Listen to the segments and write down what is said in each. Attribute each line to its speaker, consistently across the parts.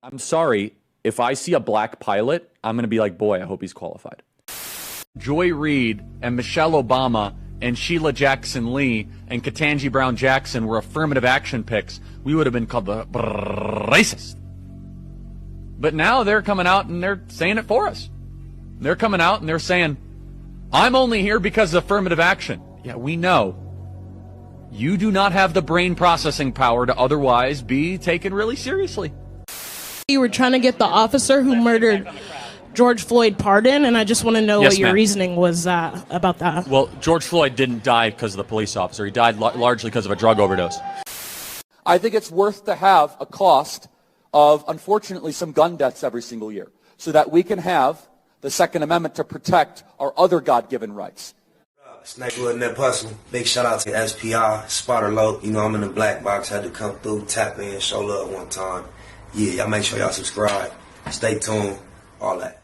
Speaker 1: I'm sorry, if I see a black pilot, I'm going to be like, boy, I hope he's qualified. Joy Reid and Michelle Obama and Sheila Jackson Lee and Ketanji Brown Jackson were affirmative action picks, we would have been called the racist. But now they're coming out and they're saying it for us. They're coming out and they're saying, I'm only here because of affirmative action. Yeah, we know. You do not have the brain processing power to otherwise be taken really seriously.
Speaker 2: You were trying to get the officer who murdered George Floyd pardoned, and I just want to know what your reasoning was about that.
Speaker 1: Well, George Floyd didn't die because of the police officer. He died largely because of a drug overdose.
Speaker 3: I think it's worth to have a cost of, unfortunately, some gun deaths every single year so that we can have the Second Amendment to protect our other God-given rights.
Speaker 4: Snakewood Net Hustle. Big shout out to SPI, Spotter Low. You know I'm in the black box, had to come through, tap in, show love one time. Yeah, y'all make sure y'all subscribe. Stay tuned, all that.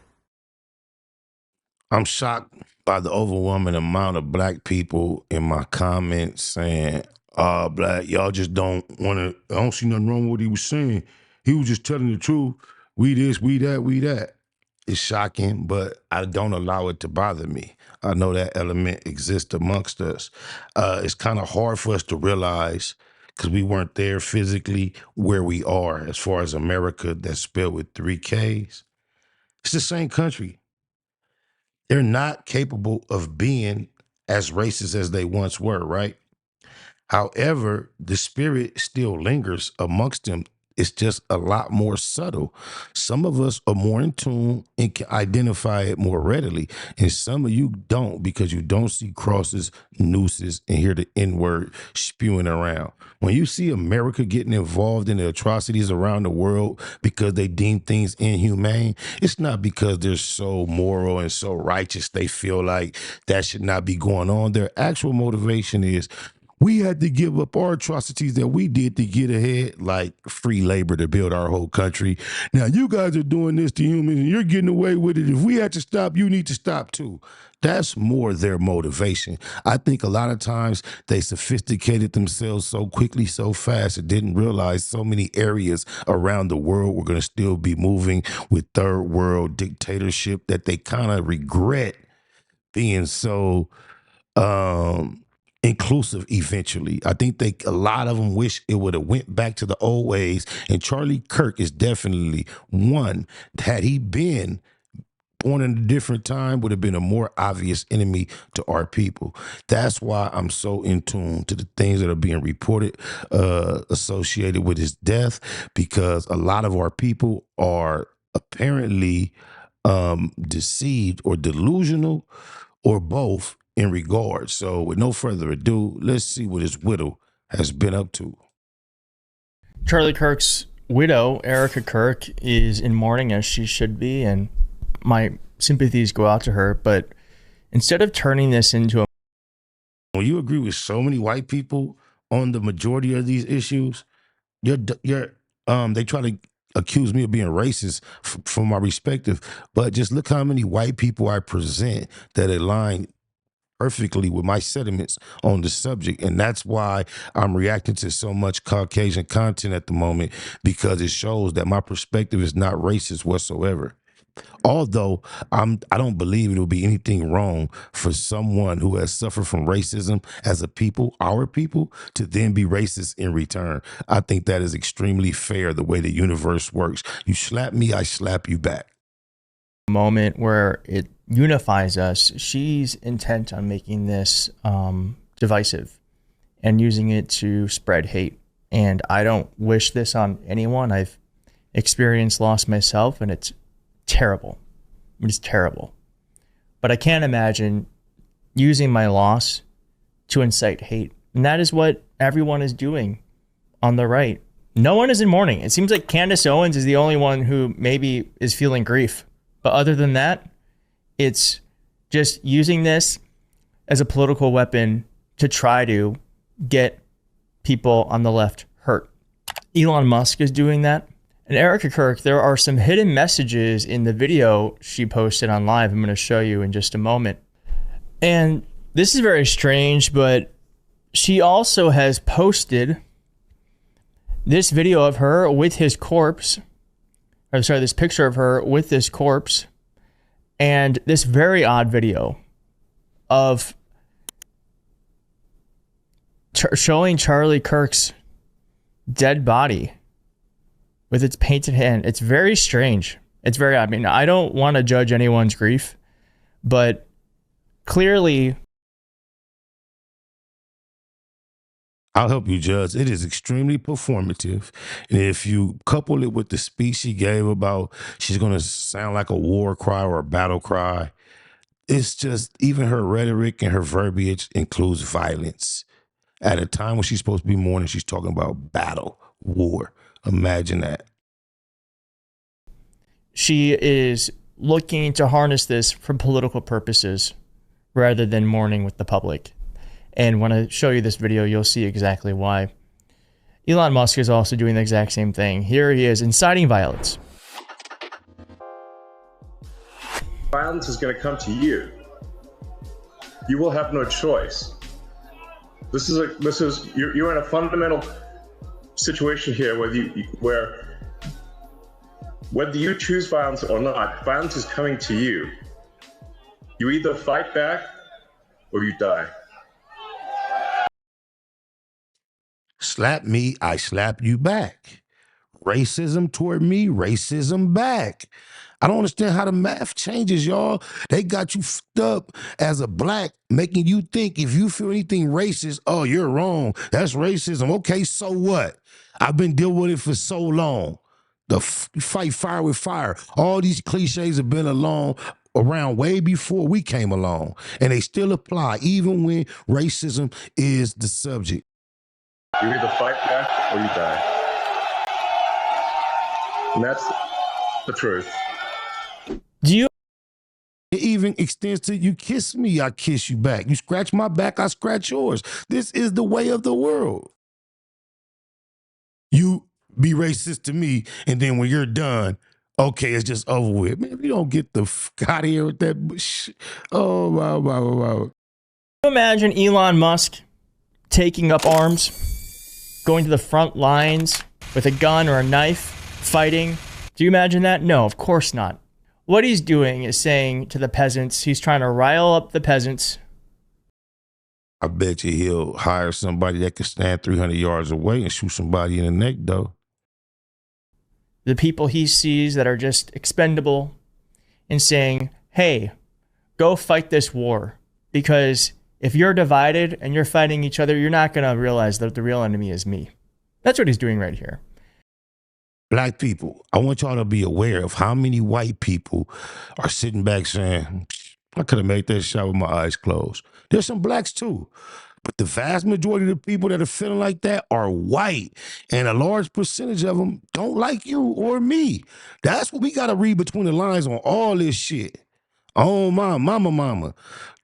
Speaker 5: I'm shocked by the overwhelming amount of black people in my comments saying, black, y'all just don't want to, I don't see nothing wrong with what he was saying. He was just telling the truth. We this, we that, we that. It's shocking, but I don't allow it to bother me. I know that element exists amongst us. It's kind of hard for us to realize because we weren't there physically where we are as far as America that's spelled with 3 Ks. It's the same country. They're not capable of being as racist as they once were, right? However, the spirit still lingers amongst them. It's just a lot more subtle. Some of us are more in tune and can identify it more readily. And some of you don't because you don't see crosses, nooses, and hear the N-word spewing around. When you see America getting involved in the atrocities around the world because they deem things inhumane, it's not because they're so moral and so righteous they feel like that should not be going on. Their actual motivation is, we had to give up our atrocities that we did to get ahead, like free labor to build our whole country. Now, you guys are doing this to humans and you're getting away with it. If we had to stop, you need to stop too. That's more their motivation. I think a lot of times they sophisticated themselves so quickly, so fast, and didn't realize so many areas around the world were going to still be moving with third world dictatorship that they kind of regret being so inclusive eventually. I think a lot of them wish it would have went back to the old ways, and Charlie Kirk is definitely one. Had he been born in a different time, would have been a more obvious enemy to our people. That's why I'm so in tune to the things that are being reported associated with his death, because a lot of our people are apparently deceived or delusional or both in regard. So with no further ado, let's see what his widow has been up to.
Speaker 6: Charlie Kirk's widow, Erica Kirk, is in mourning as she should be, and my sympathies go out to her. But instead of turning this into a...
Speaker 5: When you agree with so many white people on the majority of these issues, they try to accuse me of being racist from my perspective, but just look how many white people I present that align perfectly with my sentiments on the subject. And that's why I'm reacting to so much Caucasian content at the moment, because it shows that my perspective is not racist whatsoever. Although I don't believe it will be anything wrong for someone who has suffered from racism as a people, our people, to then be racist in return. I think that is extremely fair, the way the universe works. You slap me, I slap you back.
Speaker 6: Moment where it unifies us. She's intent on making this divisive and using it to spread hate. And I don't wish this on anyone. I've experienced loss myself, and it's terrible. It's terrible. But I can't imagine using my loss to incite hate. And that is what everyone is doing on the right. No one is in mourning. It seems like Candace Owens is the only one who maybe is feeling grief. But other than that, it's just using this as a political weapon to try to get people on the left hurt. Elon Musk is doing that. And Erica Kirk, there are some hidden messages in the video she posted on live. I'm going to show you in just a moment. And this is very strange, but she also has posted this video of her with his corpse or sorry, this picture of her with this corpse and this very odd video of showing Charlie Kirk's dead body with its painted hand. It's very strange. It's very odd. I mean, I don't want to judge anyone's grief, but clearly,
Speaker 5: I'll help you judge. It is extremely performative. And if you couple it with the speech she gave about she's going to sound like a war cry or a battle cry, it's just, even her rhetoric and her verbiage includes violence. At a time when she's supposed to be mourning, she's talking about battle, war. Imagine that.
Speaker 6: She is looking to harness this for political purposes rather than mourning with the public. And when I show you this video, you'll see exactly why. Elon Musk is also doing the exact same thing. Here he is inciting violence.
Speaker 7: Violence is going to come to you. You will have no choice. You're in a fundamental situation here where whether you choose violence or not, violence is coming to you. You either fight back or you die.
Speaker 5: Slap me, I slap you back. Racism toward me, racism back. I don't understand how the math changes, y'all. They got you fucked up as a black, making you think if you feel anything racist, oh, you're wrong. That's racism. Okay, so what? I've been dealing with it for so long. Fight fire with fire. All these cliches have been around way before we came along, and they still apply even when racism is the subject.
Speaker 7: You either fight back or you die. And that's the truth.
Speaker 5: It even extends to you kiss me, I kiss you back. You scratch my back, I scratch yours. This is the way of the world. You be racist to me, and then when you're done, okay, it's just over with. Man, if you don't get the fuck out of here with that shit. Oh, wow.
Speaker 6: Can you imagine Elon Musk taking up arms, going to the front lines with a gun or a knife, fighting? Do you imagine that? No, of course not. What he's doing is saying to the peasants, he's trying to rile up the peasants.
Speaker 5: I bet you he'll hire somebody that can stand 300 yards away and shoot somebody in the neck, though.
Speaker 6: The people he sees that are just expendable, and saying, hey, go fight this war. Because if you're divided and you're fighting each other, you're not going to realize that the real enemy is me. That's what he's doing right here.
Speaker 5: Black people, I want y'all to be aware of how many white people are sitting back saying, I could have made that shot with my eyes closed. There's some blacks too. But the vast majority of the people that are feeling like that are white. And a large percentage of them don't like you or me. That's what we got to read between the lines on all this shit. Oh, my mama.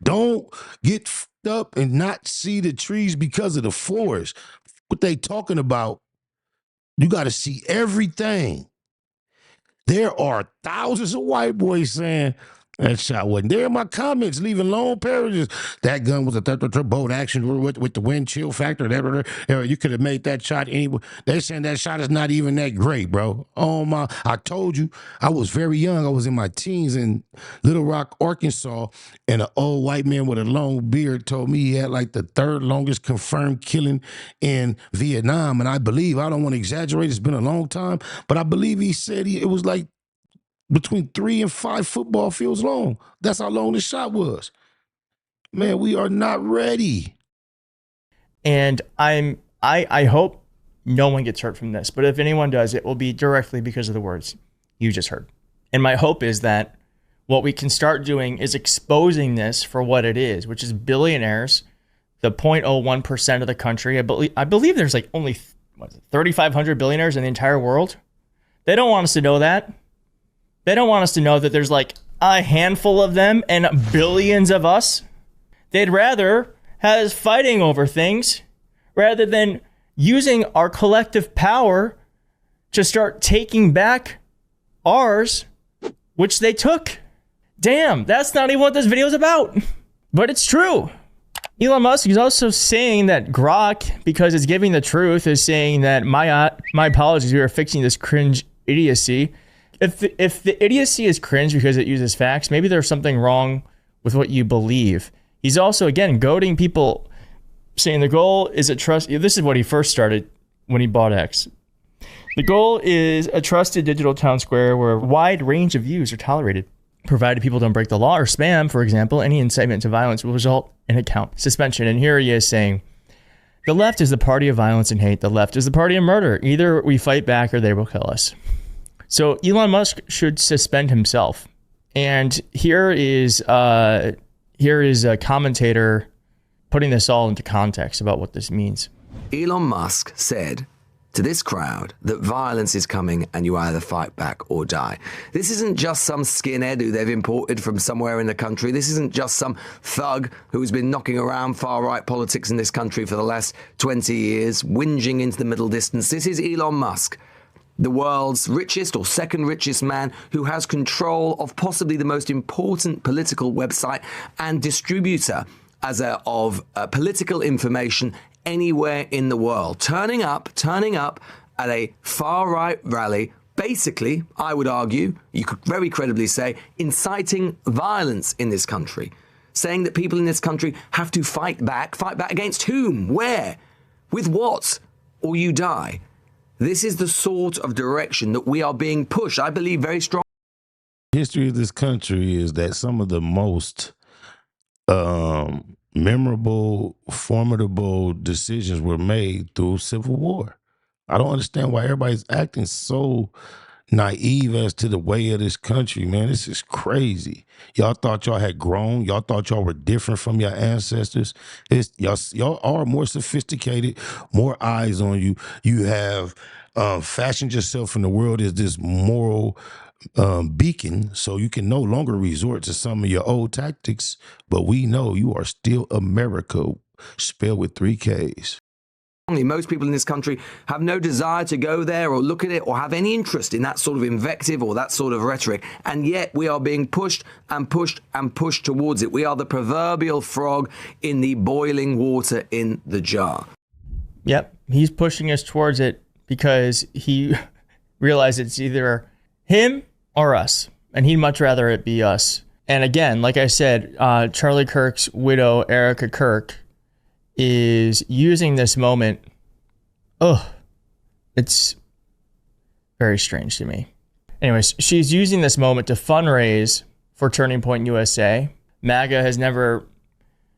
Speaker 5: Don't get fucked up and not see the trees because of the forest. What they talking about, you got to see everything. There are thousands of white boys saying, that shot wasn't there in my comments, leaving long paragraphs. That gun was a bolt action with the wind chill factor. You could have made that shot anyway. They're saying that shot is not even that great, bro. Oh my! I told you, I was very young. I was in my teens in Little Rock, Arkansas, and an old white man with a long beard told me he had like the third longest confirmed killing in Vietnam. And I believe, I don't want to exaggerate, it's been a long time, but I believe he said it was like between 3 and 5 football fields long. That's how long the shot was. Man, we are not ready.
Speaker 6: And I hope no one gets hurt from this. But if anyone does, it will be directly because of the words you just heard. And my hope is that what we can start doing is exposing this for what it is, which is billionaires, the 0.01% of the country. I believe there's like only 3,500 billionaires in the entire world. They don't want us to know that. They don't want us to know that there's like a handful of them and billions of us. They'd rather have us fighting over things rather than using our collective power to start taking back ours, which they took. Damn, that's not even what this video is about. But it's true. Elon Musk is also saying that Grok, because it's giving the truth, is saying that my apologies, we are fixing this cringe idiocy. if the idiocy is cringe because it uses facts, maybe there's something wrong with what you believe. He's also, again, goading people, saying the goal is a trust. This is what he first started when he bought X. The goal is a trusted digital town square where a wide range of views are tolerated, provided people don't break the law or spam, for example. Any incitement to violence will result in account suspension. And here he is saying, the left is the party of violence and hate. The left is the party of murder. Either we fight back or they will kill us. So Elon Musk should suspend himself. And here is a commentator putting this all into context about what this means.
Speaker 8: Elon Musk said to this crowd that violence is coming and you either fight back or die. This isn't just some skinhead who they've imported from somewhere in the country. This isn't just some thug who's been knocking around far-right politics in this country for the last 20 years, whinging into the middle distance. This is Elon Musk, the world's richest or second richest man who has control of possibly the most important political website and distributor of political information anywhere in the world, turning up at a far-right rally, basically, I would argue, you could very credibly say, inciting violence in this country, saying that people in this country have to fight back against whom, where, with what, or you die. This is the sort of direction that we are being pushed, I believe, very strong.
Speaker 5: The history of this country is that some of the most memorable, formidable decisions were made through civil war. I don't understand why everybody's acting so naive as to the way of this country, man. This is crazy. Y'all thought y'all had grown. Y'all thought y'all were different from your ancestors. Y'all are more sophisticated, more eyes on you. You have fashioned yourself in the world as this moral beacon, so you can no longer resort to some of your old tactics, but we know you are still America, spelled with 3 Ks.
Speaker 8: Most people in this country have no desire to go there or look at it or have any interest in that sort of invective or that sort of rhetoric, and yet we are being pushed and pushed and pushed towards it. We are the proverbial frog in the boiling water in the jar.
Speaker 6: Yep, he's pushing us towards it because he realized it's either him or us, and he'd much rather it be us. And again, like I said, Charlie Kirk's widow, Erica Kirk, is using this moment. It's very strange to me. Anyways, she's using this moment to fundraise for Turning Point USA. MAGA has never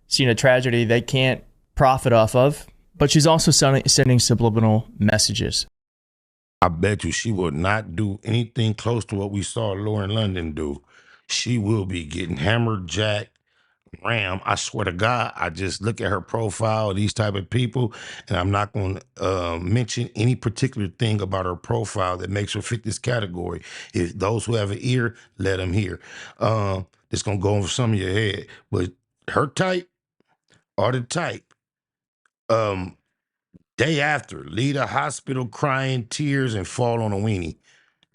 Speaker 6: seen a tragedy they can't profit off of, but she's also sending subliminal messages.
Speaker 5: I bet you she will not do anything close to what we saw Lauren London do. She will be getting hammered, jacked, rammed. I swear to God, I just look at her profile, these type of people, and I'm not going to mention any particular thing about her profile that makes her fit this category. If those who have an ear, let them hear. It's going to go over some of your head. But her type are the type. Day after, leave a hospital crying tears and fall on a weenie.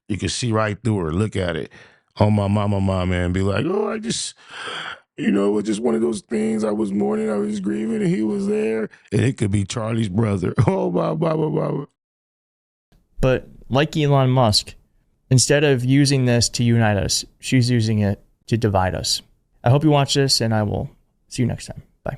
Speaker 5: You can see right through her. Look at it. On my mama, man, be like, oh, I just, it was just one of those things. I was mourning, I was grieving, and he was there. And it could be Charlie's brother. Oh, blah, blah, blah, blah.
Speaker 6: But like Elon Musk, instead of using this to unite us, she's using it to divide us. I hope you watch this, and I will see you next time. Bye.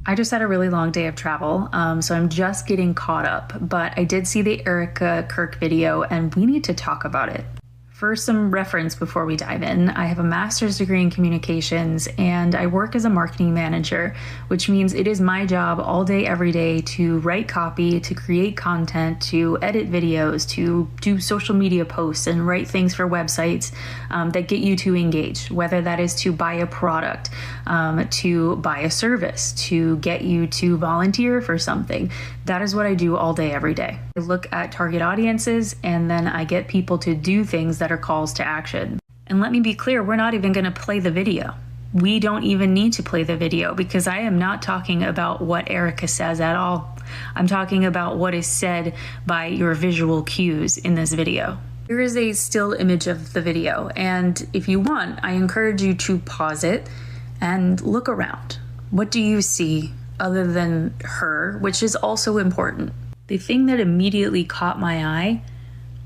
Speaker 9: I just had a really long day of travel, so I'm just getting caught up, but I did see the Erica Kirk video, and we need to talk about it. For some reference before we dive in, I have a master's degree in communications and I work as a marketing manager, which means it is my job all day, every day to write copy, to create content, to edit videos, to do social media posts and write things for websites that get you to engage, whether that is to buy a product, to buy a service, to get you to volunteer for something. That is what I do all day, every day. I look at target audiences and then I get people to do things that are calls to action. And let me be clear, we're not even going to play the video. We don't even need to play the video because I am not talking about what Erica says at all. I'm talking about what is said by your visual cues in this video. Here is a still image of the video, and if you want, I encourage you to pause it and look around. What do you see other than her, which is also important? The thing that immediately caught my eye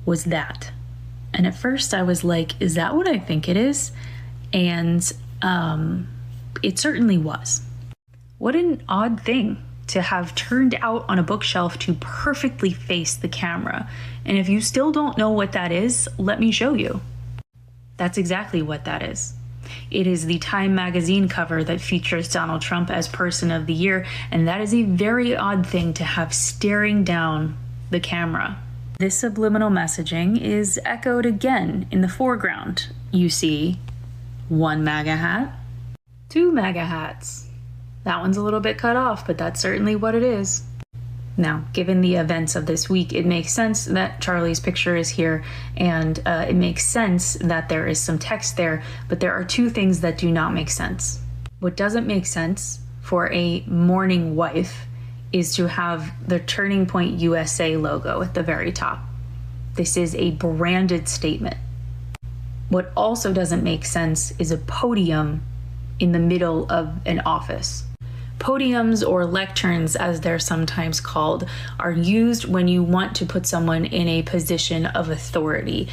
Speaker 9: was that. And at first I was like, is that what I think it is? And it certainly was. What an odd thing to have turned out on a bookshelf to perfectly face the camera. And if you still don't know what that is, let me show you. That's exactly what that is. It is the Time magazine cover that features Donald Trump as Person of the Year, and that is a very odd thing to have staring down the camera. This subliminal messaging is echoed again in the foreground. You see 1 MAGA hat, 2 MAGA hats. That one's a little bit cut off, but that's certainly what it is. Now, given the events of this week, it makes sense that Charlie's picture is here, and it makes sense that there is some text there, but there are 2 things that do not make sense. What doesn't make sense for a mourning wife is to have the Turning Point USA logo at the very top. This is a branded statement. What also doesn't make sense is a podium in the middle of an office. Podiums, or lecterns as they're sometimes called, are used when you want to put someone in a position of authority.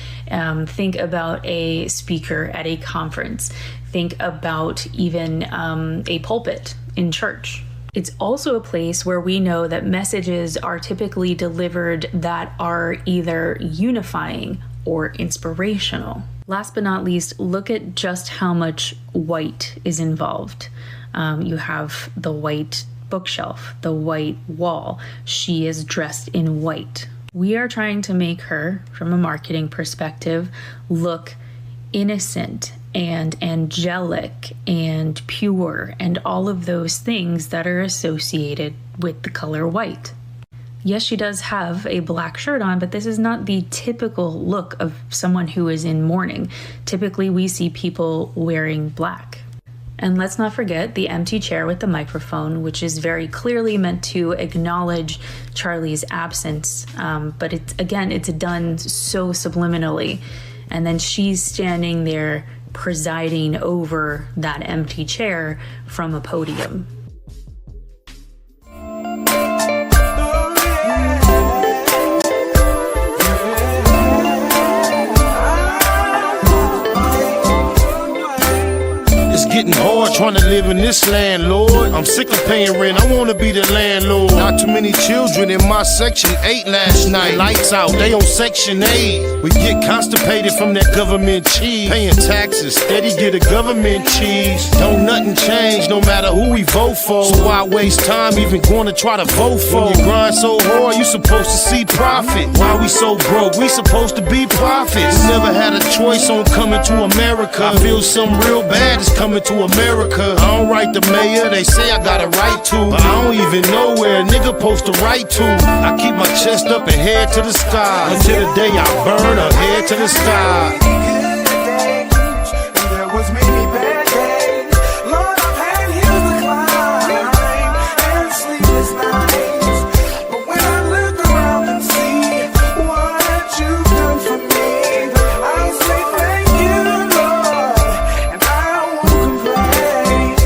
Speaker 9: Think about a speaker at a conference. Think about even a pulpit in church. It's also a place where we know that messages are typically delivered that are either unifying or inspirational. Last but not least, look at just how much white is involved. You have the white bookshelf, the white wall. She is dressed in white. We are trying to make her, from a marketing perspective, look innocent and angelic and pure and all of those things that are associated with the color white. Yes, she does have a black shirt on, but this is not the typical look of someone who is in mourning. Typically, we see people wearing black. And let's not forget the empty chair with the microphone, which is very clearly meant to acknowledge Charlie's absence. But it's done so subliminally. And then she's standing there presiding over that empty chair from a podium.
Speaker 5: Getting hard trying to live in this land, Lord. I'm sick of paying rent, I wanna be the landlord. Not too many children in my section 8 last night. Lights out, they on section 8. We get constipated from that government cheese. Paying taxes, steady get a government cheese. Don't nothing change, no matter who we vote for. So why waste time even going to try to vote for? When you grind so hard, you supposed to see profit. Why we so broke? We supposed to be prophets. We never had a choice on coming to America. I feel something real bad is coming to America. I don't write the mayor, they say I got a right to, but I don't even know where a nigga supposed to write to. I keep my chest up and head to the sky until the day I burn or head to the sky. There was many bad days. Lord, I've had hills to climb and sleepless nights. But when I look around and see what you've done for me, I'll say thank you, Lord, and I won't complain.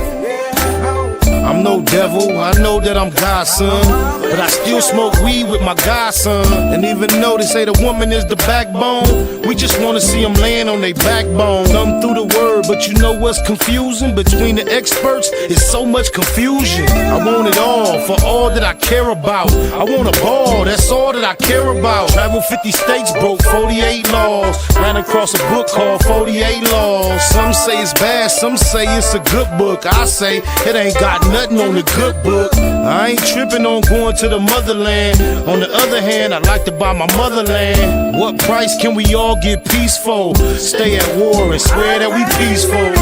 Speaker 5: I'm no devil, I know that I'm God's son, but I still smoke weed with my godson. And even though they say the woman is the backbone, we just wanna see them laying on their backbone. Thumb through the word, but you know what's confusing? Between the experts, it's so much confusion. I want it all, for all that I care about. I want a ball, that's all that I care about. Travel 50 states, broke 48 laws. Ran across a book called 48 Laws. Some say it's bad, some say it's a good book. I say it ain't got nothing on the good book. I ain't tripping on going to the motherland. On the other hand, I like to buy my motherland. What price can we all get peaceful? Stay at war and swear that we peaceful.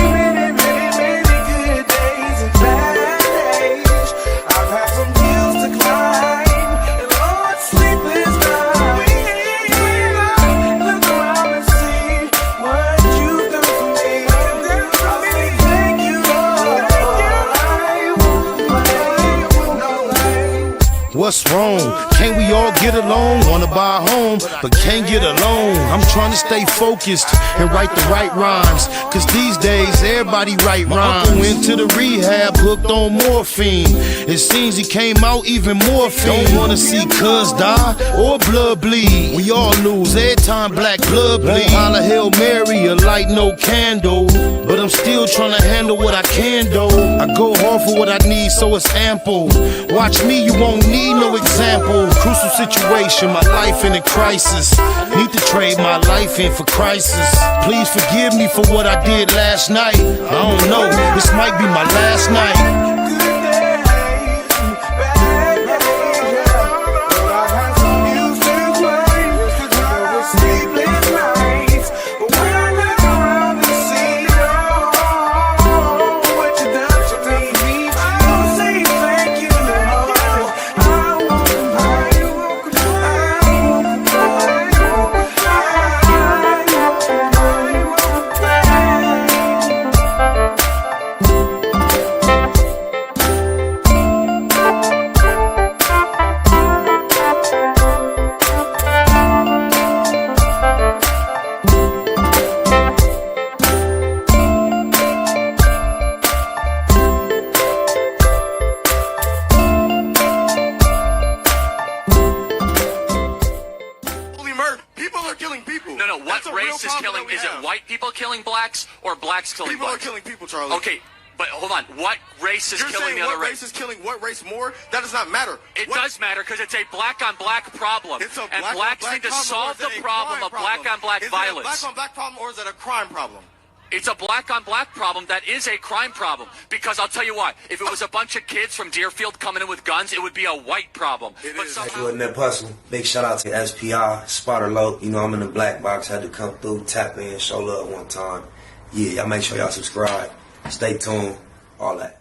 Speaker 5: What's wrong? Can't we all get along? Wanna buy a home, but can't get along. I'm trying to stay focused and write the right rhymes, cause these days everybody write rhymes. Uncle went to the rehab, hooked on morphine. It seems he came out even more fiend. Don't wanna see cuz die or blood bleed. We all lose every time black blood bleed. Holla Hail Mary, a light no candle, but I'm still trying to handle what I can do. I go hard for what I need, so it's ample. Watch me, you won't need no example. Crucial situation, my life in a crisis. Need to trade my life in for crisis. Please forgive me for what I did last night. I don't know, this might be my last night.
Speaker 1: Or blacks killing
Speaker 10: blacks?
Speaker 1: People are killing
Speaker 10: people, Charlie.
Speaker 1: Okay, but hold on. What race is killing the other race?
Speaker 10: What race is killing what race more? That does not matter.
Speaker 1: It does matter because it's a black-on-black problem.
Speaker 10: It's a
Speaker 1: and blacks need to solve the problem of black-on-black violence.
Speaker 10: Is it a black-on-black problem or is it a crime problem?
Speaker 1: It's a black-on-black problem that is a crime problem. Because I'll tell you what, if it was a bunch of kids from Deerfield coming in with guns, it would be a white problem.
Speaker 4: But somehow... wasn't that personal. Big shout out to SPI, Spotter Low. You know, I'm in the black box. Had to come through, tap in, show love one time. Yeah, y'all make sure y'all subscribe. Stay tuned. All that.